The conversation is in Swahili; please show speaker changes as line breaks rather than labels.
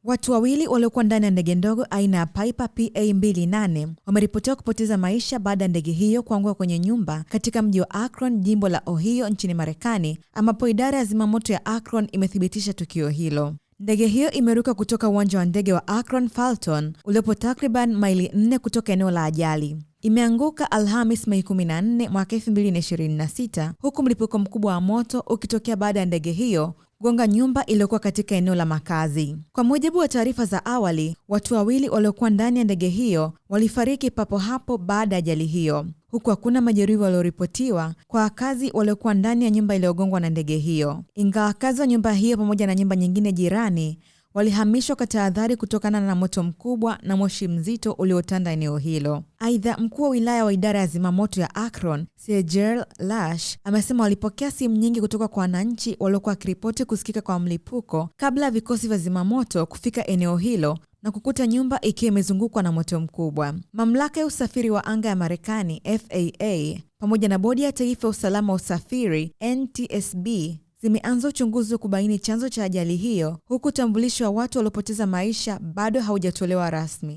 Watu wawili waliokuwa ndani ya ndege ndogo aina ya Piper PA-28 wameripotiwa kupoteza maisha baada ya ndege hiyo kuanguka kwenye nyumba katika mji wa Akron, jimbo la Ohio nchini Marekani, ambapo idara ya zimamoto ya Akron imethibitisha tukio hilo. Ndege hiyo imeruka kutoka uwanja wa ndege wa Akron Fulton uliopo takriban maili 4 kutoka eneo la ajali. Imeanguka Alhamis Mei 14 mwaka 2026, huku mlipuko mkubwa wa moto ukitokea baada ya ndege hiyo kugonga nyumba iliyokuwa katika eneo la makazi. Kwa mujibu wa taarifa za awali, watu wawili waliokuwa ndani ya ndege hiyo walifariki papo hapo baada ya ajali hiyo, huku hakuna majeruhi walioripotiwa kwa wakazi waliokuwa ndani ya nyumba iliyogongwa na ndege hiyo. Ingawa wakazi wa nyumba hiyo pamoja na nyumba nyingine jirani walihamishwa kwa tahadhari kutokana na moto mkubwa na moshi mzito uliotanda eneo hilo. Aidha, mkuu wa wilaya wa idara ya zimamoto ya Akron, Sergel Lash, amesema walipokea simu nyingi kutoka kwa wananchi waliokuwa wakiripoti kusikika kwa mlipuko kabla ya vikosi vya zimamoto kufika eneo hilo na kukuta nyumba ikiwa imezungukwa na moto mkubwa. Mamlaka ya usafiri wa anga ya Marekani, FAA, pamoja na bodi ya taifa ya usalama wa usafiri, NTSB, zimeanza uchunguzi wa kubaini chanzo cha ajali hiyo, huku utambulisho wa watu waliopoteza maisha bado haujatolewa rasmi.